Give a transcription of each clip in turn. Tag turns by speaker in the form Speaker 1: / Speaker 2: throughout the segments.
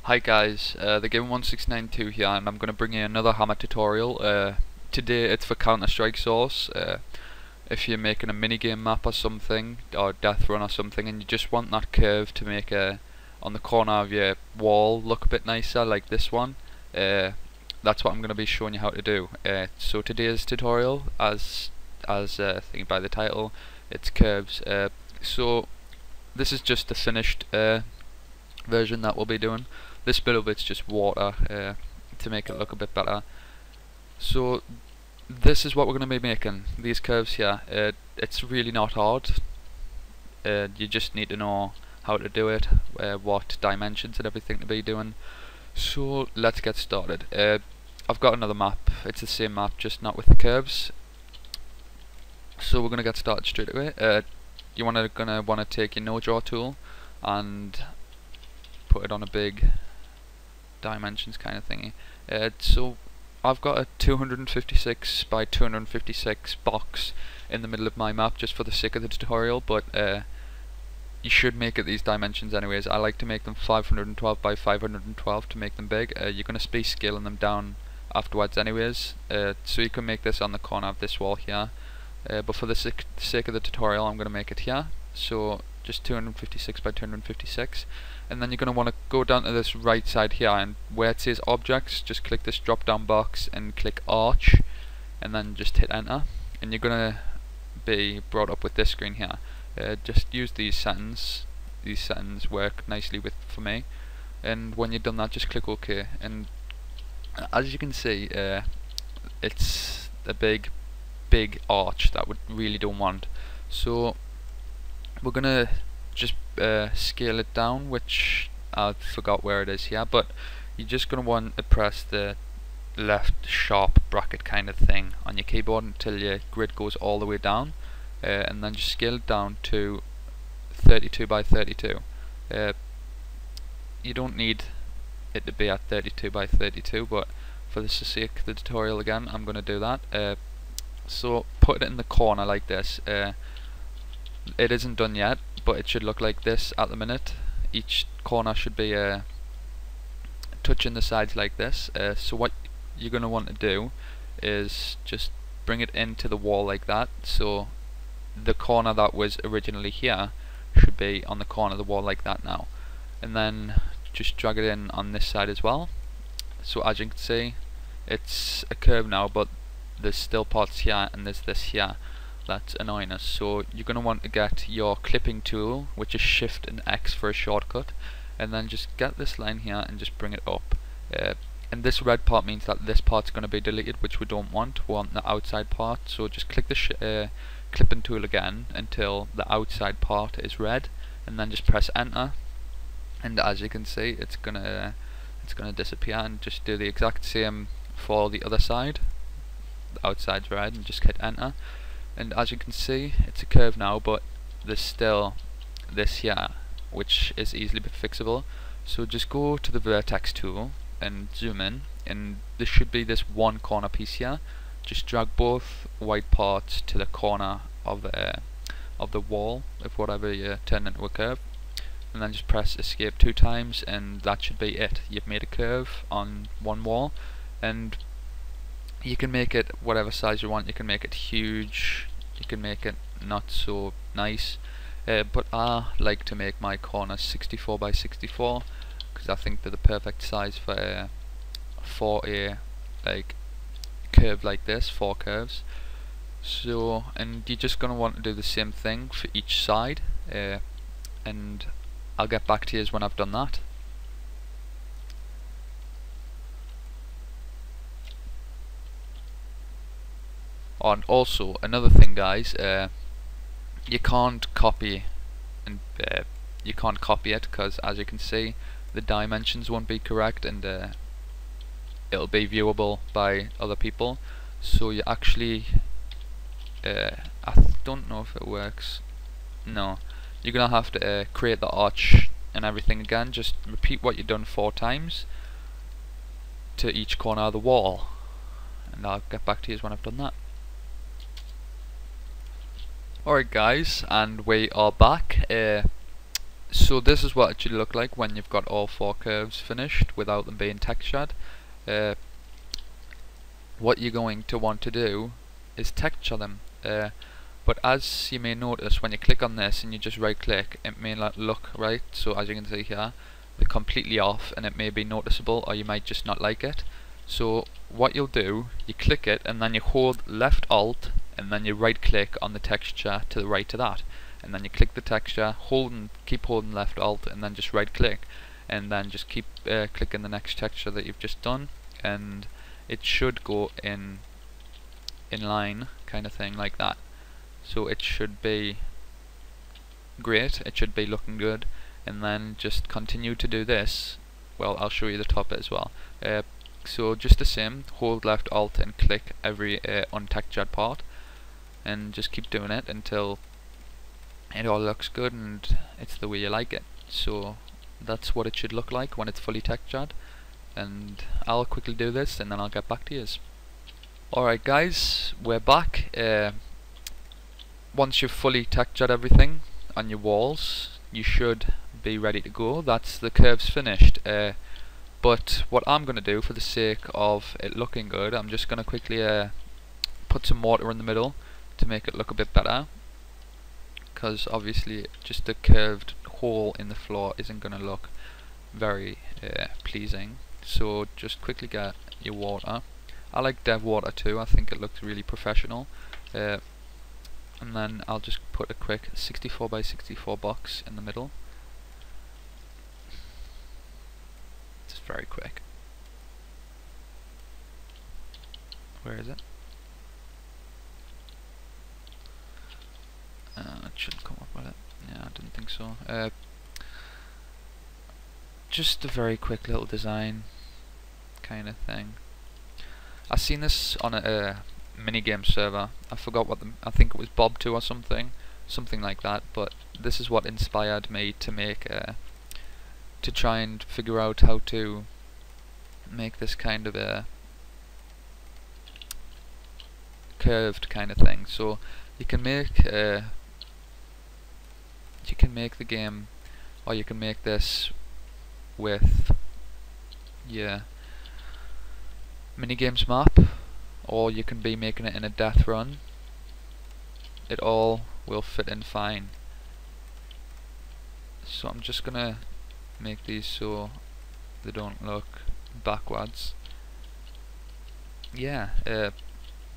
Speaker 1: Hi guys, the Game1692 here, and I'm going to bring you another hammer tutorial. Today it's for Counter-Strike Source. If you're making a minigame map or something, or deathrun or something, and you just want that curve to make on the corner of your wall look a bit nicer, like this one, that's what I'm going to be showing you how to do. So today's tutorial, as thinking by the title, it's curves. So this is just the finished version that we'll be doing. This bit of it's just water to make it look a bit better. So this is what we're going to be making, these curves here. It's really not hard. You just need to know how to do it, what dimensions and everything to be doing. So let's get started. I've got another map. It's the same map, just not with the curves. So we're going to get started straight away. You're gonna want to take your node draw tool and put it on a big dimensions kind of thingy. So I've got a 256 by 256 box in the middle of my map just for the sake of the tutorial, but you should make it these dimensions anyways. I like to make them 512 by 512 to make them big. You're going to be scaling them down afterwards anyways, so you can make this on the corner of this wall here, but for the sake of the tutorial I'm going to make it here. So just 256 by 256, and then you're going to want to go down to this right side here, and where it says objects, just click this drop down box and click arch, and then just hit enter, and you're going to be brought up with this screen here. Just use these settings. These settings work nicely for me, and when you've done that, just click OK. And as you can see, it's a big arch that we really don't want, so we're gonna just scale it down, which I forgot where it is here, but you're just gonna want to press the left sharp bracket kind of thing on your keyboard until your grid goes all the way down, and then just scale it down to 32 by 32. You don't need it to be at 32 by 32, but for the sake of the tutorial again, I'm gonna do that. So put it in the corner like this. It isn't done yet, but it should look like this at the minute. Each corner should be touching the sides like this. So what you're going to want to do is just bring it into the wall like that. So the corner that was originally here should be on the corner of the wall like that now. And then just drag it in on this side as well. So as you can see, it's a curve now, but there's still parts here and there's this here that's annoying us. So you're going to want to get your clipping tool, which is Shift and X for a shortcut, and then just get this line here and just bring it up. And this red part means that this part's going to be deleted, which we don't want. We want the outside part, so just click the clipping tool again until the outside part is red, and then just press enter, and as you can see, it's gonna disappear. And just do the exact same for the other side. The outside's red, and just hit enter. And as you can see, it's a curve now, but there's still this here, which is easily fixable. So just go to the vertex tool and zoom in, and there should be this one corner piece here. Just drag both white parts to the corner of the wall of whatever you turn into a curve, and then just press escape 2 times, and that should be it. You've made a curve on one wall, and you can make it whatever size you want. You can make it huge, you can make it not so nice, but I like to make my corners 64 by 64 because I think they're the perfect size for a like curve like this, 4 curves. So, and you're just going to want to do the same thing for each side, and I'll get back to you when I've done that. And also another thing, guys, you can't copy it because, as you can see, the dimensions won't be correct, and it'll be viewable by other people. So you actually, I don't know if it works. No, you're gonna have to create the arch and everything again. Just repeat what you've done 4 times to each corner of the wall, and I'll get back to you when I've done that. Alright guys, and we are back. So this is what it should look like when you've got all 4 curves finished without them being textured. What you're going to want to do is texture them. But as you may notice, when you click on this and you just right click, it may not look right. So as you can see here, they're completely off and it may be noticeable, or you might just not like it. So what you'll do, you click it and then you hold left alt and then you right click on the texture to the right of that, and then you click the texture, keep holding left alt and then just right click, and then just keep clicking the next texture that you've just done, and it should go in line kind of thing like that. So it should be great, it should be looking good, and then just continue to do this. Well, I'll show you the top as well. So just the same, hold left alt and click every untextured part, and just keep doing it until it all looks good and it's the way you like it. So that's what it should look like when it's fully textured, and I'll quickly do this and then I'll get back to you. Alright guys, we're back. Once you've fully textured everything on your walls, you should be ready to go. That's the curves finished. But what I'm going to do, for the sake of it looking good, I'm just going to quickly put some water in the middle to make it look a bit better, because obviously just a curved hole in the floor isn't going to look very pleasing. So just quickly get your water. I like dev water too, I think it looks really professional. And then I'll just put a quick 64 by 64 box in the middle. Just very quick. Where is it? It shouldn't come up with it. Yeah, I didn't think so. Just a very quick little design kind of thing. I seen this on a minigame server. I forgot what I think it was Bob 2 or something like that. But this is what inspired me to make to try and figure out how to make this kind of a curved kind of thing. So you can make the game, or you can make this with your minigames map, or you can be making it in a death run. It all will fit in fine. So I'm just gonna make these so they don't look backwards. Yeah,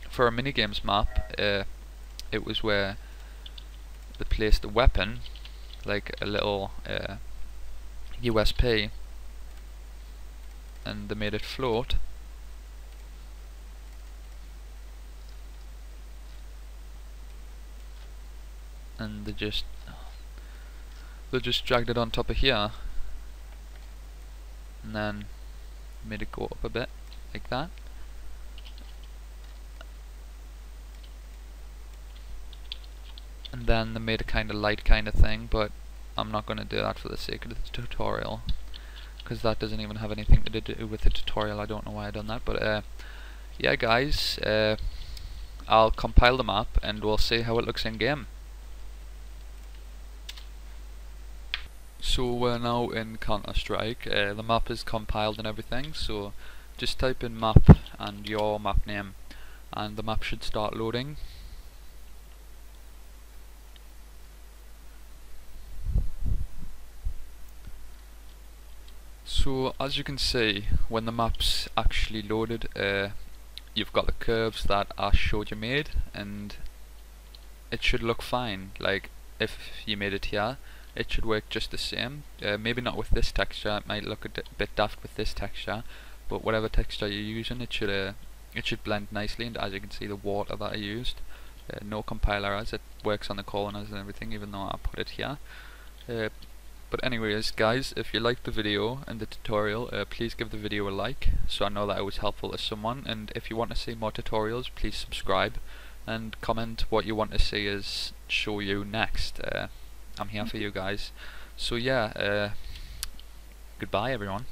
Speaker 1: for a minigames map, it was where they placed the weapon, like a little USP, and they made it float. And they just dragged it on top of here, and then made it go up a bit like that. And then they made a kind of light kind of thing, but I'm not going to do that for the sake of the tutorial, because that doesn't even have anything to do with the tutorial. I don't know why I done that, but yeah guys, I'll compile the map and we'll see how it looks in game. So we're now in Counter-Strike. The map is compiled and everything, so just type in map and your map name and the map should start loading. So as you can see, when the map's actually loaded, you've got the curves that I showed you made, and it should look fine. Like if you made it here, it should work just the same. Maybe not with this texture, it might look a bit daft with this texture, but whatever texture you're using, it should blend nicely. And as you can see, the water that I used, no compiler errors, it works on the corners and everything, even though I put it here. But anyways guys, if you liked the video and the tutorial, please give the video a like so I know that it was helpful to someone, and if you want to see more tutorials, please subscribe and comment what you want to see us show you next. I'm here for you guys. So yeah, goodbye everyone.